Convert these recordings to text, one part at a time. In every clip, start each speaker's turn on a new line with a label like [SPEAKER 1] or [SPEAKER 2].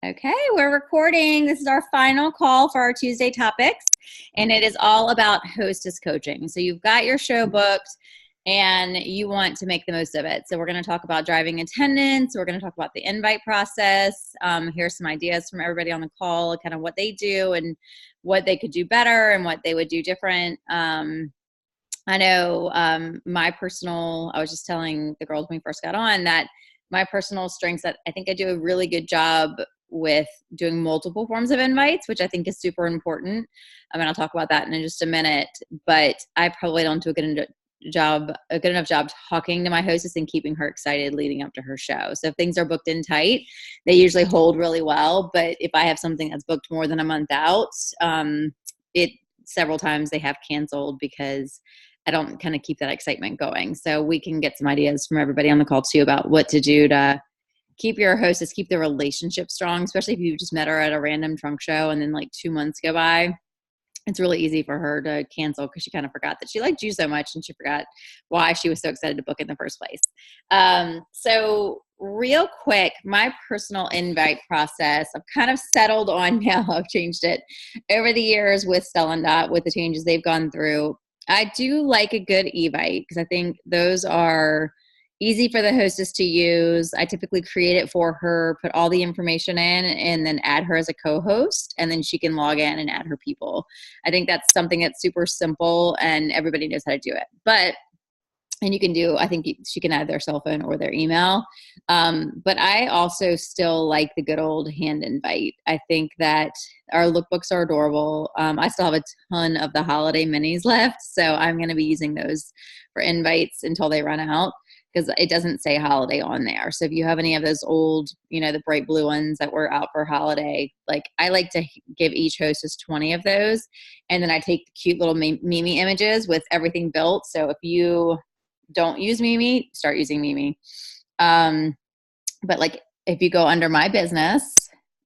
[SPEAKER 1] Okay, we're recording. This is our final call for our Tuesday topics, and it is all about hostess coaching. So you've got your show booked and you want to make the most of it. So we're going to talk about driving attendance. We're going to talk about the invite process. Here's some ideas from everybody on the call, kind of what they do and what they could do better and what they would do different. I know I was just telling the girls when we first got on that my personal strengths, that I think I do a really good job with doing multiple forms of invites, which I think is super important. I mean, I'll talk about that in just a minute, but I probably don't do a good enough job talking to my hostess and keeping her excited leading up to her show. So if things are booked in tight, they usually hold really well. But if I have something that's booked more than a month out, several times they have canceled because I don't kind of keep that excitement going. So we can get some ideas from everybody on the call too about what to do to keep your hostess, keep the relationship strong, especially if you just met her at a random trunk show and then like 2 months go by. It's really easy for her to cancel because she kind of forgot that she liked you so much and she forgot why she was so excited to book in the first place. So real quick, my personal invite process, I've kind of settled on now. I've changed it over the years with Stella and Dot, with the changes they've gone through. I do like a good evite because I think those are easy for the hostess to use. I typically create it for her, put all the information in, and then add her as a co-host, and then she can log in and add her people. I think that's something that's super simple and everybody knows how to do it. And you can do, I think she can add their cell phone or their email. But I also still like the good old hand invite. I think that our lookbooks are adorable. I still have a ton of the holiday minis left, so I'm going to be using those for invites until they run out, because it doesn't say holiday on there. So if you have any of those old, the bright blue ones that were out for holiday, like I like to give each hostess 20 of those. And then I take the cute little Mimi images with everything built. So if you don't use Mimi, start using Mimi. But like if you go under my business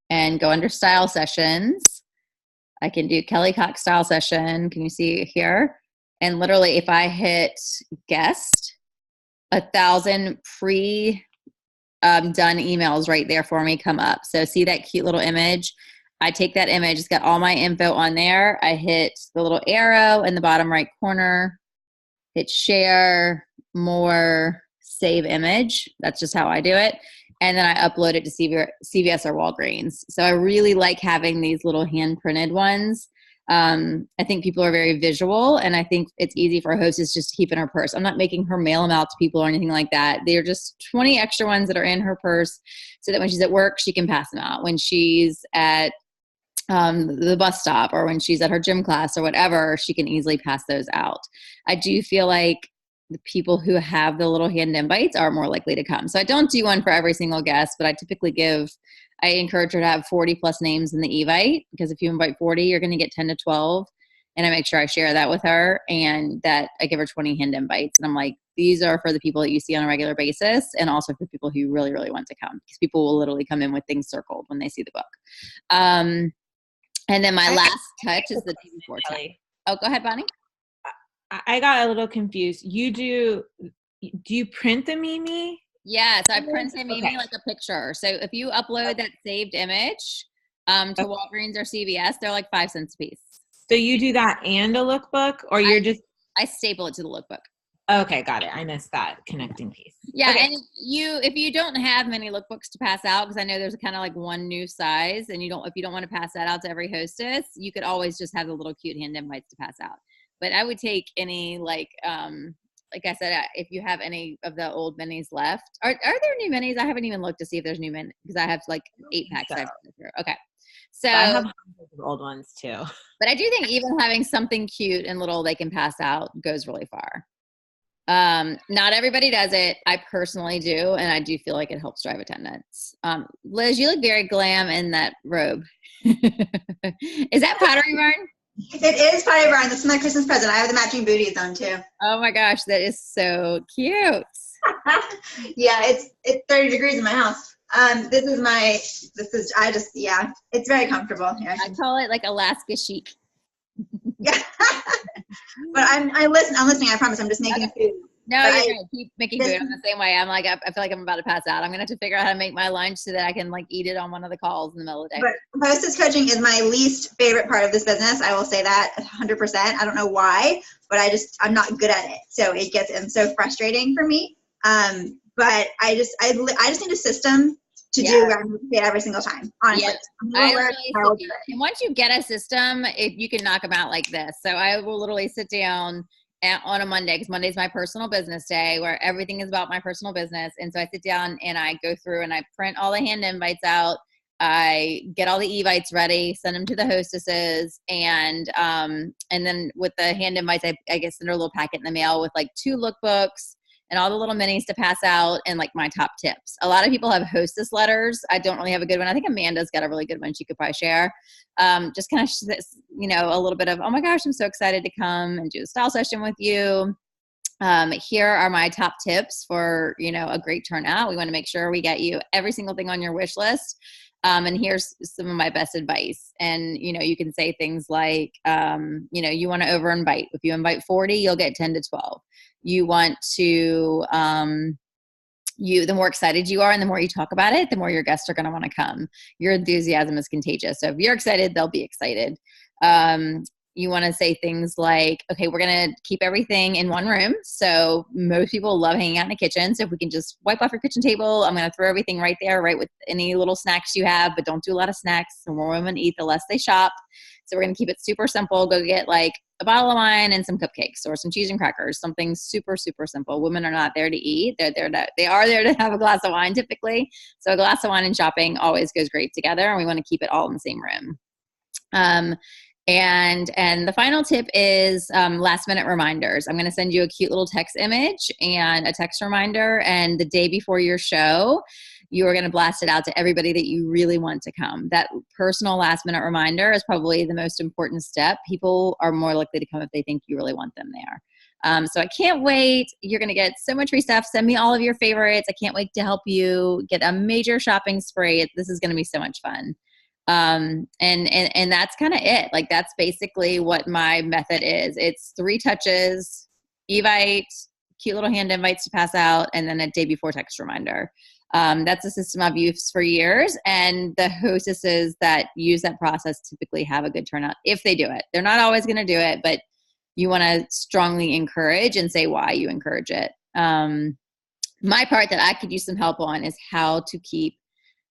[SPEAKER 1] and go under style sessions, I can do Kelly Cox style session. Can you see here? And literally if I hit guest, 1,000 pre done emails right there for me come up. So see that cute little image? I take that image, it's got all my info on there. I hit the little arrow in the bottom right corner, hit share, more, save image. That's just how I do it. And then I upload it to CVS or Walgreens. So I really like having these little hand printed ones. I think people are very visual, and I think it's easy for a hostess just to keep in her purse. I'm not making her mail them out to people or anything like that. They're just 20 extra ones that are in her purse so that when she's at work, she can pass them out. When she's at the bus stop or when she's at her gym class or whatever, she can easily pass those out. I do feel like the people who have the little hand invites are more likely to come. So I don't do one for every single guest, but I typically I encourage her to have 40 plus names in the evite, because if you invite 40, you're going to get 10 to 12. And I make sure I share that with her, and that I give her 20 hand invites. And I'm like, these are for the people that you see on a regular basis, and also for people who really, really want to come, because people will literally come in with things circled when they see the book. And then my last touch is the day before time. Oh, go ahead, Bonnie.
[SPEAKER 2] I got a little confused. Do you print the Mimi?
[SPEAKER 1] Yes, I print the Mimi like a picture. So if you upload that saved image to Walgreens or CVS, they're like 5 cents a piece.
[SPEAKER 2] So you do that and a lookbook, or
[SPEAKER 1] I staple it to the lookbook.
[SPEAKER 2] Okay, got it. I missed that connecting piece.
[SPEAKER 1] Yeah,
[SPEAKER 2] okay.
[SPEAKER 1] And if you don't have many lookbooks to pass out, because I know there's kind of like one new size, and if you don't want to pass that out to every hostess, you could always just have the little cute hand invites to pass out. But I would take any like I said, if you have any of the old minis left. Are there new minis? I haven't even looked to see if there's new minis, because I have like 8 packs. Okay. So
[SPEAKER 2] I have hundreds of old ones too.
[SPEAKER 1] But I do think even having something cute and little they can pass out goes really far. Not everybody does it. I personally do, and I do feel like it helps drive attendance. Liz, you look very glam in that robe. Is that Pottery Barn?
[SPEAKER 3] It is Pottery Barn. This is my Christmas present. I have the matching booties on too.
[SPEAKER 1] Oh my gosh, that is so cute.
[SPEAKER 3] Yeah, it's 30 degrees in my house. It's very comfortable. Yeah,
[SPEAKER 1] I call it like Alaska chic.
[SPEAKER 3] Yeah. But I'm listening. I promise. I'm just making food.
[SPEAKER 1] No,
[SPEAKER 3] But
[SPEAKER 1] you're going to keep making
[SPEAKER 3] this,
[SPEAKER 1] food. I'm the same way. I'm like, I feel like I'm about to pass out. I'm going to have to figure out how to make my lunch so that I can like eat it on one of the calls in the middle of the day.
[SPEAKER 3] but hostess coaching is my least favorite part of this business. I will say that 100%. I don't know why, but I'm not good at it. So it's so frustrating for me. But I just need a system to do what I'm paid every single time. Honestly,
[SPEAKER 1] and once you get a system, if you can knock them out like this. So I will literally sit down on a Monday, because Monday's my personal business day where everything is about my personal business. And so I sit down and I go through and I print all the hand invites out. I get all the evites ready, send them to the hostesses. And then with the hand invites, I get send her a little packet in the mail with like 2 lookbooks and all the little minis to pass out and like my top tips. A lot of people have hostess letters. I don't really have a good one. I think Amanda's got a really good one she could probably share. Just kind of, a little bit of, oh my gosh, I'm so excited to come and do a style session with you. Here are my top tips for, a great turnout. We want to make sure we get you every single thing on your wish list. And here's some of my best advice. And, you can say things like, you want to over invite. If you invite 40, you'll get 10 to 12. You want to, the more excited you are and the more you talk about it, the more your guests are going to want to come. Your enthusiasm is contagious. So if you're excited, they'll be excited. You want to say things like, okay, we're going to keep everything in one room. So most people love hanging out in the kitchen. So if we can just wipe off your kitchen table, I'm going to throw everything right there, right with any little snacks you have, but don't do a lot of snacks. The more women eat, the less they shop. So we're going to keep it super simple. Go get like a bottle of wine and some cupcakes or some cheese and crackers, something super, super simple. Women are not there to eat. They are there to have a glass of wine typically. So a glass of wine and shopping always goes great together. And we want to keep it all in the same room. And the final tip is last minute reminders. I'm going to send you a cute little text image and a text reminder. And the day before your show, you are going to blast it out to everybody that you really want to come. That personal last minute reminder is probably the most important step. People are more likely to come if they think you really want them there. So I can't wait. You're going to get so much free stuff. Send me all of your favorites. I can't wait to help you get a major shopping spree. This is going to be so much fun. And that's kind of it. Like that's basically what my method is. It's 3 touches, evite, cute little hand invites to pass out, and then a day before text reminder. That's a system I've used for years, and the hostesses that use that process typically have a good turnout if they do it. They're not always going to do it, but you want to strongly encourage and say why you encourage it. My part that I could use some help on is how to keep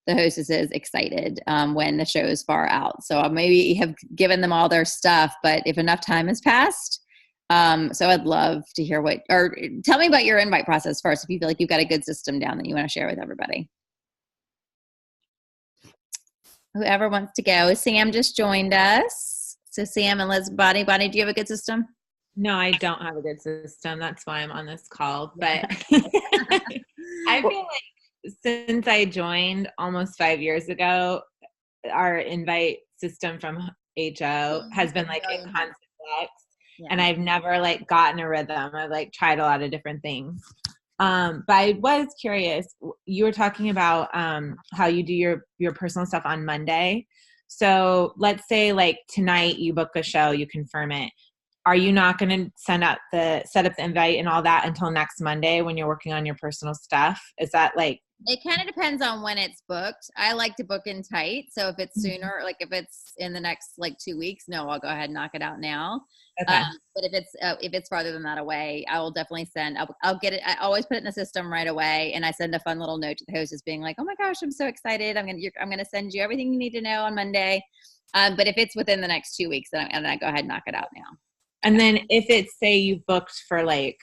[SPEAKER 1] the hostesses excited when the show is far out. So I maybe have given them all their stuff, but if enough time has passed, so I'd love to hear or tell me about your invite process first, if you feel like you've got a good system down that you want to share with everybody. Whoever wants to go. Sam just joined us. So Sam and Liz, Bonnie, do you have a good system?
[SPEAKER 2] No, I don't have a good system. That's why I'm on this call. But I feel like since I joined almost 5 years ago, our invite system from HO has been like a constant flex. Yeah. And I've never like gotten a rhythm. I've like tried a lot of different things. But I was curious, you were talking about how you do your personal stuff on Monday. So let's say like tonight you book a show, you confirm it. Are you not going to set up the invite and all that until next Monday when you're working on your personal stuff? Is that like?
[SPEAKER 1] It kind of depends on when it's booked. I like to book in tight. So if it's sooner, like if it's in the next like 2 weeks, no, I'll go ahead and knock it out now. Okay. But if it's farther than that away, I will definitely I'll get it. I always put it in the system right away. And I send a fun little note to the hostess being like, oh my gosh, I'm so excited. I'm going to send you everything you need to know on Monday. But if it's within the next 2 weeks, then I go ahead and knock it out now.
[SPEAKER 2] And then if it's, say you booked for like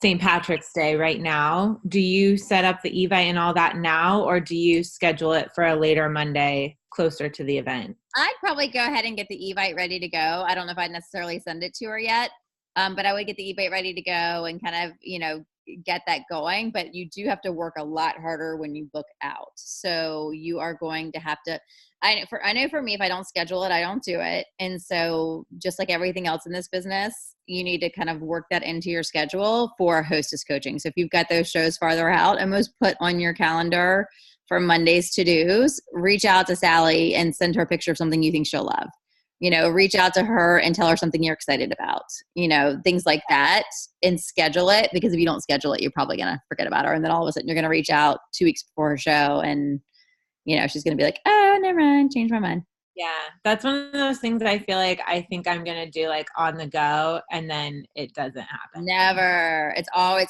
[SPEAKER 2] St. Patrick's Day right now, do you set up the evite and all that now, or do you schedule it for a later Monday closer to the event?
[SPEAKER 1] I'd probably go ahead and get the evite ready to go. I don't know if I'd necessarily send it to her yet, but I would get the evite ready to go and kind of, get that going. But you do have to work a lot harder when you book out. So you are going to have to, I know for me, if I don't schedule it, I don't do it. And so just like everything else in this business, you need to kind of work that into your schedule for hostess coaching. So if you've got those shows farther out, almost put on your calendar for Monday's to-dos, reach out to Sally and send her a picture of something you think she'll love. reach out to her and tell her something you're excited about, things like that, and schedule it, because if you don't schedule it, you're probably going to forget about her. And then all of a sudden you're going to reach out 2 weeks before her show and, she's going to be like, oh, never mind, change my mind.
[SPEAKER 2] Yeah. That's one of those things that I feel like I think I'm going to do like on the go, and then it doesn't happen.
[SPEAKER 1] Never. It's always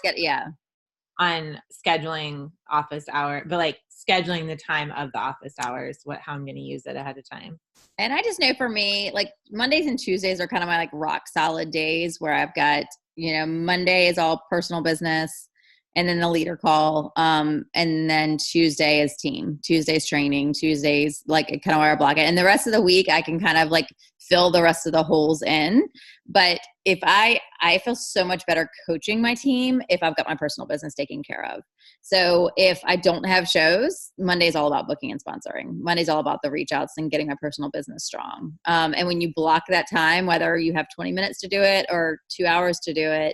[SPEAKER 2] on scheduling office hour, but like scheduling the time of the office hours, how I'm going to use it ahead of time.
[SPEAKER 1] And I just know for me, like Mondays and Tuesdays are kind of my like rock solid days where I've got, Monday is all personal business and then the leader call. And then Tuesday is team, Tuesday's training, Tuesdays, like kind of where I block it. And the rest of the week I can kind of like fill the rest of the holes in. But if I feel so much better coaching my team if I've got my personal business taken care of. So if I don't have shows, Monday's all about booking and sponsoring. Monday's all about the reach outs and getting my personal business strong. And when you block that time, whether you have 20 minutes to do it or 2 hours to do it,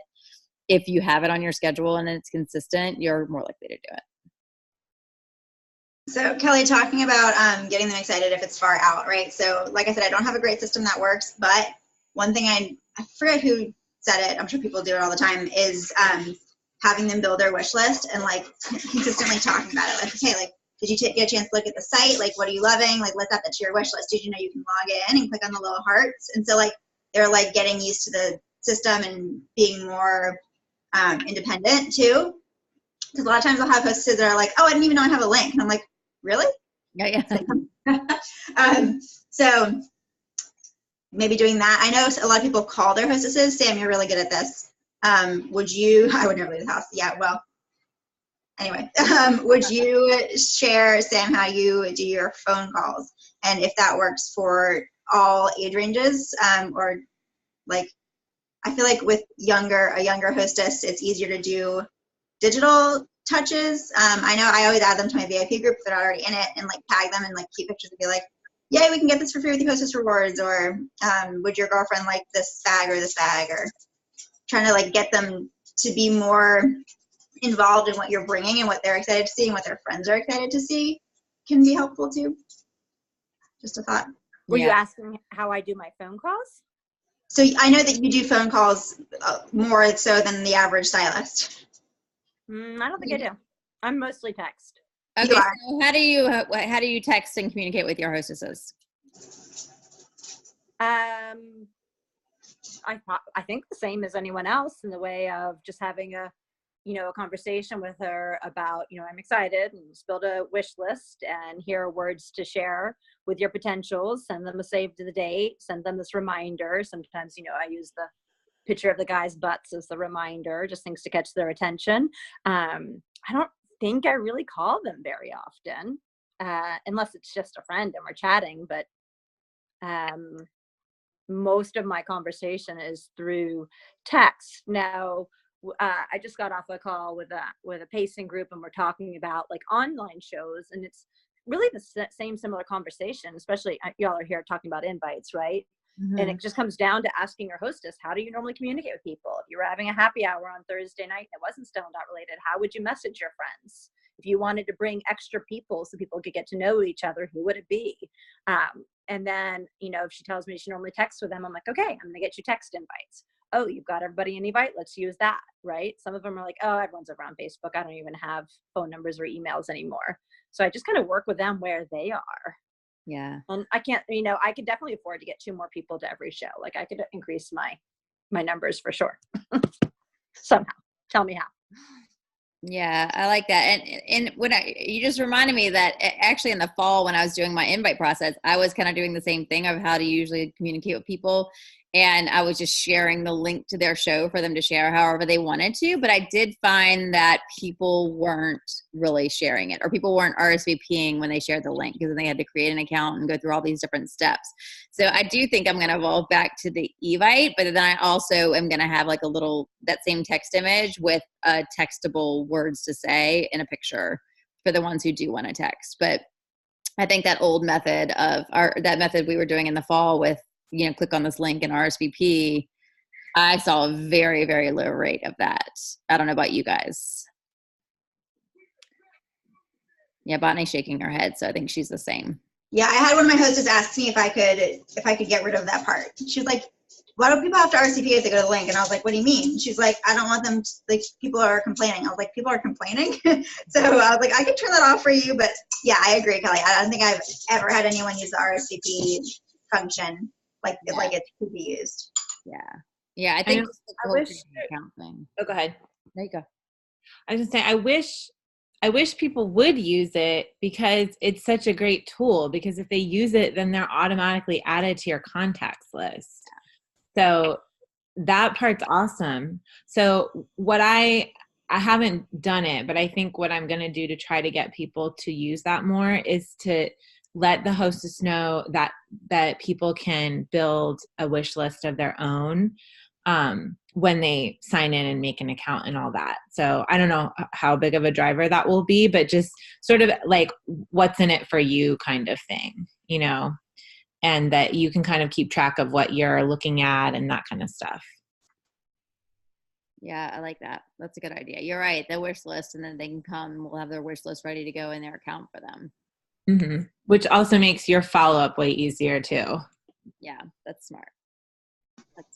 [SPEAKER 1] if you have it on your schedule and it's consistent, you're more likely to do it.
[SPEAKER 3] So Kelly, talking about getting them excited if it's far out, right? So like I said, I don't have a great system that works, but one thing I forget who said it, I'm sure people do it all the time, is having them build their wish list and like consistently talking about it. Like, okay, like, did you get a chance to look at the site? Like, what are you loving? Like, let's add that to your wish list. Did you know you can log in and click on the little hearts? And so like, they're like getting used to the system and being more independent too. Because a lot of times I'll have hostesses that are like, oh, I didn't even know I have a link. And I'm like, really?
[SPEAKER 1] Yeah.
[SPEAKER 3] So maybe doing that. I know a lot of people call their hostesses. Sam, you're really good at this. I would never leave the house. Yeah, well, anyway, would you share, Sam, how you do your phone calls and if that works for all age ranges? Or like, I feel like with a younger hostess, it's easier to do digital touches. I know I always add them to my VIP group that are already in it and like tag them and like keep pictures and be like, yay, we can get this for free with the hostess rewards, or would your girlfriend like this bag or this bag, or trying to like get them to be more involved in what you're bringing and what they're excited to see and what their friends are excited to see can be helpful too. Just a thought.
[SPEAKER 4] Were you asking how I do my phone calls?
[SPEAKER 3] So I know that you do phone calls more so than the average stylist.
[SPEAKER 4] I don't think I do. I'm mostly text.
[SPEAKER 1] Okay, so how do you text and communicate with your hostesses?
[SPEAKER 4] I think the same as anyone else, in the way of just having a conversation with her about, I'm excited, and just build a wish list and here are words to share with your potentials. Send them a save to the date, send them this reminder. Sometimes, I use the picture of the guy's butts as the reminder, just things to catch their attention. I don't think I really call them very often, unless it's just a friend and we're chatting, but most of my conversation is through text. Now, I just got off a call with a pacing group, and we're talking about like online shows, and it's really the same similar conversation, especially y'all are here talking about invites, right? Mm-hmm. And it just comes down to asking your hostess, how do you normally communicate with people? If you were having a happy hour on Thursday night that wasn't Stoned Out related, how would you message your friends? If you wanted to bring extra people so people could get to know each other, who would it be? And then, if she tells me she normally texts with them, I'm like, okay, I'm going to get you text invites. Oh, you've got everybody an invite. Let's use that, right? Some of them are like, oh, everyone's over on Facebook. I don't even have phone numbers or emails anymore. So I just kind of work with them where they are.
[SPEAKER 1] Yeah.
[SPEAKER 4] And I can't, I could definitely afford to get 2 more people to every show. Like I could increase my numbers for sure. Somehow. Tell me how.
[SPEAKER 1] Yeah, I like that. And you just reminded me that actually in the fall when I was doing my invite process, I was kind of doing the same thing of how to usually communicate with people. And I was just sharing the link to their show for them to share however they wanted to. But I did find that people weren't really sharing it, or people weren't RSVPing when they shared the link, because then they had to create an account and go through all these different steps. So I do think I'm going to evolve back to the Evite, but then I also am going to have like that same text image with textable words to say in a picture for the ones who do want to text. But I think that old method that method we were doing in the fall with, click on this link and RSVP, I saw a very, very low rate of that. I don't know about you guys. Yeah, Botany's shaking her head, so I think she's the same.
[SPEAKER 3] Yeah, I had one of my hostess ask me if I could get rid of that part. She was like, why do people have to RSVP if they go to the link? And I was like, what do you mean? She's like, I don't want them to, like, people are complaining. I was like, people are complaining? So I was like, I could turn that off for you. But yeah, I agree, Kelly. I don't think I've ever had anyone use the RSVP function like it could be used.
[SPEAKER 1] Yeah. Yeah, I think
[SPEAKER 2] I wish.
[SPEAKER 1] account thing.
[SPEAKER 2] Oh, go ahead.
[SPEAKER 1] There you go.
[SPEAKER 2] I was just saying, I wish people would use it because it's such a great tool, because if they use it, then they're automatically added to your contacts list. So that part's awesome. So what I haven't done it, but I think what I'm going to do to try to get people to use that more is to let the hostess know that people can build a wish list of their own when they sign in and make an account and all that. So I don't know how big of a driver that will be, but just sort of like what's in it for you kind of thing, you know, and that you can kind of keep track of what you're looking at and that kind of stuff.
[SPEAKER 1] Yeah, I like that. That's a good idea. You're right. The wish list, and then they can come. We'll have their wish list ready to go in their account for them.
[SPEAKER 2] Mm-hmm. Which also makes your follow-up way easier too.
[SPEAKER 1] Yeah, that's smart.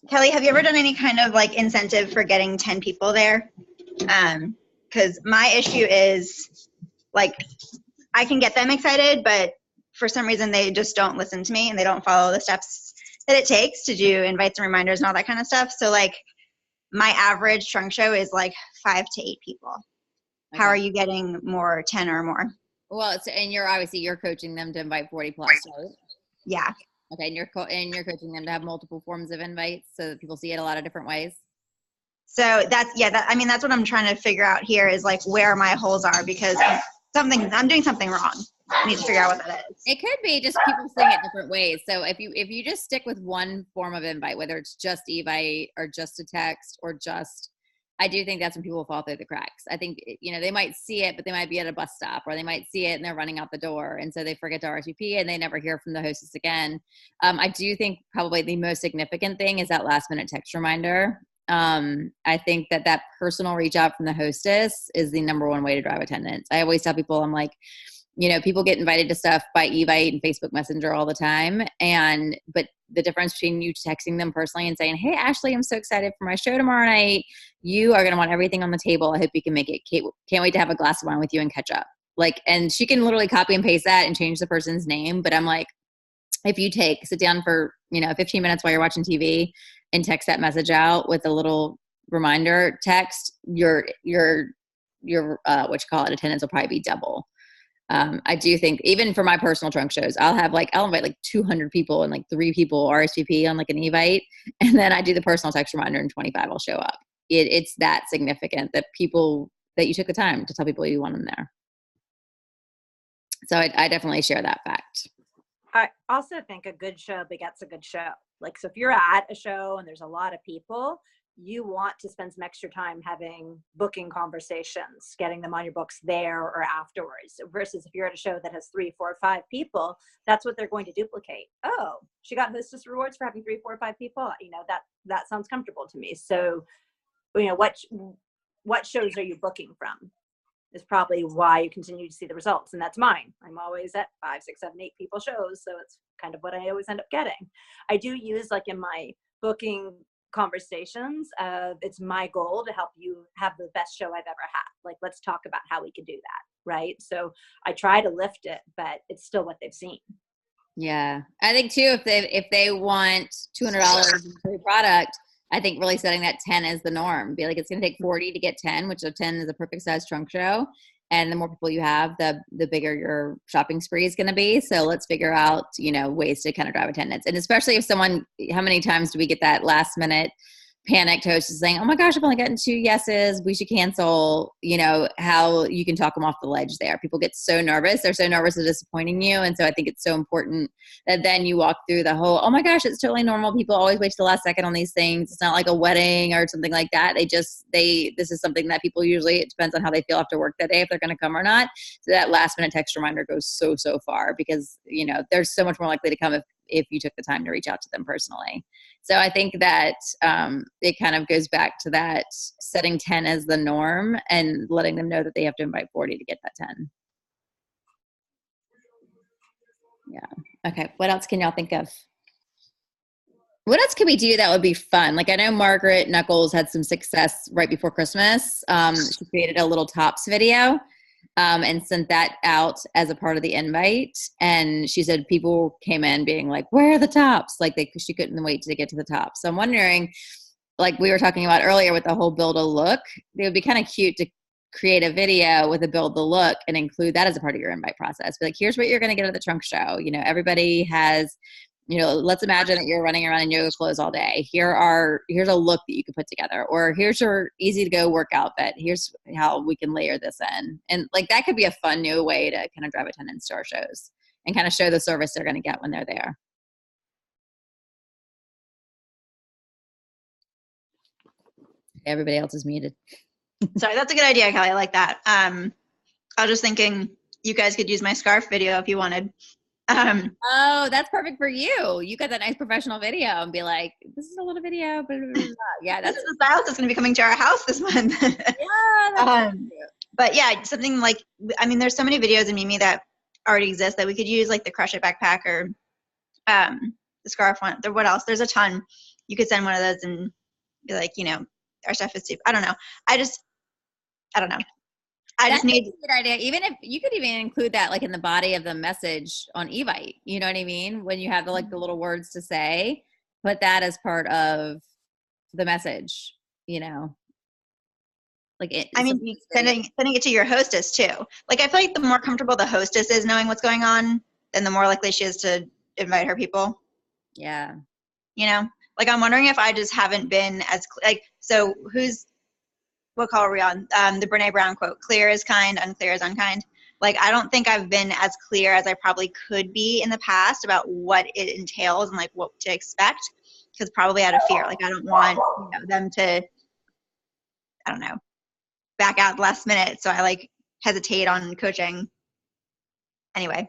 [SPEAKER 3] Kelly, have you ever done any kind of like incentive for getting 10 people there? Because my issue is like, I can get them excited, but for some reason they just don't listen to me and they don't follow the steps that it takes to do invites and reminders and all that kind of stuff. So like my average trunk show is like 5 to 8 people. Okay. How are you getting more 10 or more?
[SPEAKER 1] Well, and you're coaching them to invite 40 plus, right?
[SPEAKER 3] Yeah.
[SPEAKER 1] Okay, and you're coaching them to have multiple forms of invites so that people see it a lot of different ways.
[SPEAKER 3] So that's what I'm trying to figure out here is like where my holes are, because I'm doing something wrong. I need to figure out what that is.
[SPEAKER 1] It could be just people seeing it different ways. So if you just stick with one form of invite, whether it's just evite or just a text or just, I do think that's when people fall through the cracks. I think, they might see it, but they might be at a bus stop, or they might see it and they're running out the door. And so they forget to RSVP and they never hear from the hostess again. I do think probably the most significant thing is that last minute text reminder. I think that personal reach out from the hostess is the number one way to drive attendance. I always tell people, I'm like, people get invited to stuff by Evite and Facebook Messenger all the time. But the difference between you texting them personally and saying, hey, Ashley, I'm so excited for my show tomorrow night. You are going to want everything on the table. I hope you can make it. Can't wait to have a glass of wine with you and catch up. And she can literally copy and paste that and change the person's name. But I'm like, if you sit down for, 15 minutes while you're watching TV and text that message out with a little reminder text, your attendance will probably be double. I do think even for my personal trunk shows, I'll invite like 200 people and like 3 people RSVP on like an Evite. And then I do the personal text reminder and 25 will show up. It's that significant that you took the time to tell people you want them there. So I definitely share that fact.
[SPEAKER 4] I also think a good show begets a good show. Like, so if you're at a show and there's a lot of people, you want to spend some extra time having booking conversations, getting them on your books there or afterwards, versus if you're at a show that has 3, 4, 5 people, that's what they're going to duplicate. Oh, she got hostess rewards for having 3, 4, 5 people. That sounds comfortable to me. So, what shows are you booking from is probably why you continue to see the results. And that's mine. I'm always at 5, 6, 7, 8 people shows. So it's kind of what I always end up getting. I do use like in my booking conversations, it's my goal to help you have the best show I've ever had. Like, let's talk about how we can do that. Right. So I try to lift it, but it's still what they've seen.
[SPEAKER 1] Yeah. I think too, if they want $200 in free product, I think really setting that 10 as the norm. Be like, it's going to take 40 to get 10, which 10 is a perfect size trunk show. And the more people you have, the bigger your shopping spree is going to be. So let's figure out, ways to kind of drive attendance. And especially if how many times do we get that last minute panicked host is saying, oh my gosh, I've only gotten 2 yeses. We should cancel, how you can talk them off the ledge there. People get so nervous. They're so nervous of disappointing you. And so I think it's so important that then you walk through the whole, oh my gosh, it's totally normal. People always wait to the last second on these things. It's not like a wedding or something like that. This is something that people usually, it depends on how they feel after work that day, if they're going to come or not. So that last minute text reminder goes so far because, they're so much more likely to come if you took the time to reach out to them personally. So I think that it kind of goes back to that setting 10 as the norm and letting them know that they have to invite 40 to get that 10. Yeah. Okay. What else can y'all think of? What else could we do that would be fun? Like I know Margaret Knuckles had some success right before Christmas. She created a little tops video and sent that out as a part of the invite. And she said people came in being like, "Where are the tops?" Like she couldn't wait to get to the top. So I'm wondering, like we were talking about earlier with the whole build a look, it would be kind of cute to create a video with a build the look and include that as a part of your invite process. Be like, here's what you're going to get at the trunk show. You know, everybody has, you know, let's imagine that you're running around in yoga clothes all day. Here's a look that you can put together, or here's your easy to go work outfit. Here's how we can layer this in. And like, that could be a fun new way to kind of drive attendance to our shows and kind of show the service they're going to get when they're there. Everybody else is muted.
[SPEAKER 3] Sorry, that's a good idea, Kelly. I like that. I was just thinking you guys could use my scarf video if you wanted.
[SPEAKER 1] Oh, that's perfect for you. You got that nice professional video and be like, this is a little video. Blah, blah, blah, blah. Yeah, that's
[SPEAKER 3] the stylist that's going to be coming to our house this month.
[SPEAKER 1] Yeah, that's
[SPEAKER 3] but yeah, something like, I mean, there's so many videos in Mimi that already exist that we could use, like the Crush It backpack or the scarf one. What else? There's a ton. You could send one of those and be like, you know, our stuff is super. I don't know. I don't know.
[SPEAKER 1] That's a good idea. Even if you could even include that like in the body of the message on Evite, you know what I mean? When you have the little words to say, put that as part of the message, you know? Like
[SPEAKER 3] sending it to your hostess too. Like I feel like the more comfortable the hostess is knowing what's going on, then the more likely she is to invite her people.
[SPEAKER 1] Yeah.
[SPEAKER 3] You know? Like I'm wondering if I just haven't been as so what call are we on? The Brene Brown quote, clear is kind, unclear is unkind. Like, I don't think I've been as clear as I probably could be in the past about what it entails and like what to expect. Because probably out of fear, like I don't want them to, I don't know, back out last minute. So I like hesitate on coaching. Anyway.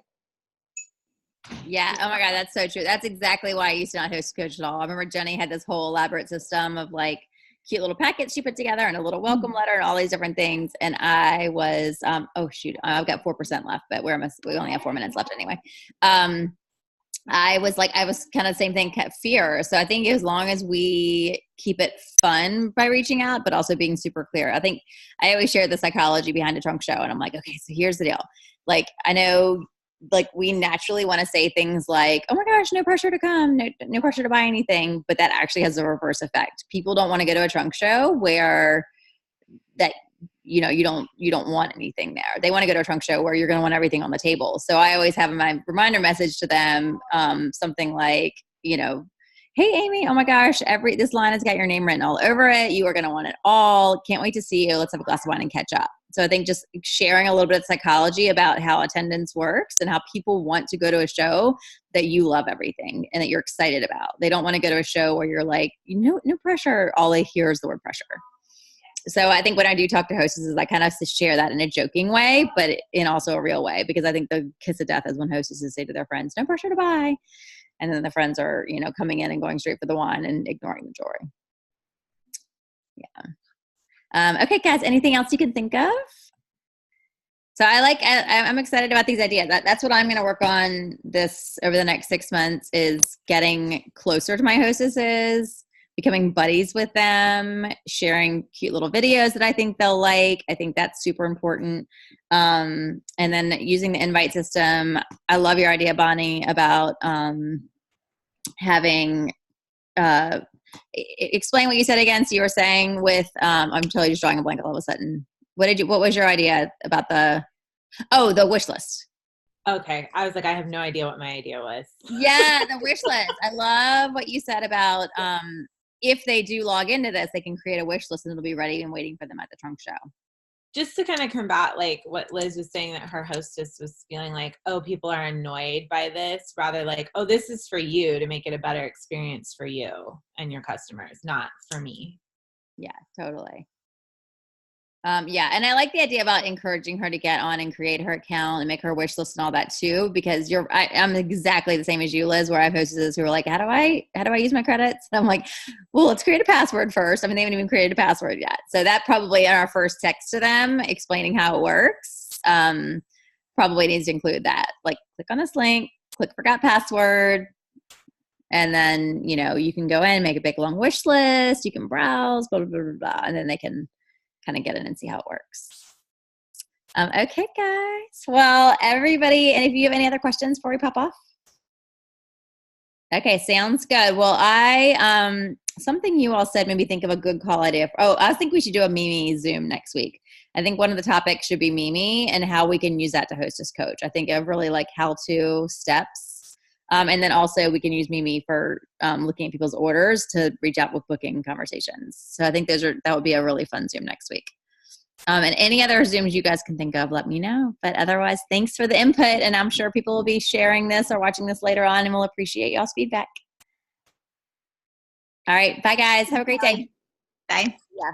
[SPEAKER 1] Yeah. Oh my God, that's so true. That's exactly why I used to not host coach at all. I remember Jenny had this whole elaborate system of like cute little packets she put together and a little welcome letter and all these different things. And I was, oh shoot, I've got 4% left, but we only have 4 minutes left anyway. I was kind of same thing, fear. So I think as long as we keep it fun by reaching out, but also being super clear, I think I always share the psychology behind a trunk show. And I'm like, okay, so here's the deal. Like, I know like we naturally want to say things like, oh my gosh, no pressure to come, no pressure to buy anything. But that actually has a reverse effect. People don't want to go to a trunk show where that, you know, you don't want anything there. They want to go to a trunk show where you're going to want everything on the table. So I always have my reminder message to them, something like, you know, hey, Amy, oh my gosh, this line has got your name written all over it. You are going to want it all. Can't wait to see you. Let's have a glass of wine and catch up. So I think just sharing a little bit of psychology about how attendance works and how people want to go to a show that you love everything and that you're excited about. They don't want to go to a show where you're like, no pressure. All they hear is the word pressure. So I think when I do talk to hostesses, I kind of share that in a joking way, but in also a real way, because I think the kiss of death is when hostesses say to their friends, no pressure to buy. And then the friends are, you know, coming in and going straight for the wine and ignoring the jewelry. Yeah. Okay, guys, anything else you can think of? So I'm excited about these ideas. That's what I'm going to work on this over the next 6 months, is getting closer to my hostesses, becoming buddies with them, sharing cute little videos that I think they'll like. I think that's super important. And then using the invite system. I love your idea, Bonnie, about having explain what you said again. So you were saying with I'm totally just drawing a blank all of a sudden. What was your idea about the wish list?
[SPEAKER 2] Okay. I was like, I have no idea what my idea was.
[SPEAKER 1] Yeah, the wish list. I love what you said about if they do log into this, they can create a wish list and it'll be ready and waiting for them at the trunk show.
[SPEAKER 2] Just to kind of combat like what Liz was saying, that her hostess was feeling like, oh, people are annoyed by this, rather like, oh, this is for you to make it a better experience for you and your customers, not for me.
[SPEAKER 1] Yeah, totally. Yeah, and I like the idea about encouraging her to get on and create her account and make her wish list and all that too, because I'm exactly the same as you, Liz, where I have hostesses who are like, how do I use my credits? And I'm like, well, let's create a password first. I mean, they haven't even created a password yet. So that probably in our first text to them explaining how it works, probably needs to include that. Like, click on this link, click forgot password. And then, you know, you can go in, make a big long wish list. You can browse, blah, blah, blah, blah, blah, and then they can kind of get in and see how it works. Okay, guys. Well, everybody, and if you have any other questions before we pop off. Okay, sounds good. Well, something you all said made me think of a good call idea. I think we should do a Mimi Zoom next week. I think one of the topics should be Mimi and how we can use that to hostess coach. I think of really like how-to steps. And then also we can use Mimi for looking at people's orders to reach out with booking conversations. So I think that would be a really fun Zoom next week. And any other Zooms you guys can think of, let me know. But otherwise, thanks for the input. And I'm sure people will be sharing this or watching this later on, and we'll appreciate y'all's feedback. All right. Bye, guys. Have a great day.
[SPEAKER 3] Bye.
[SPEAKER 1] Yeah.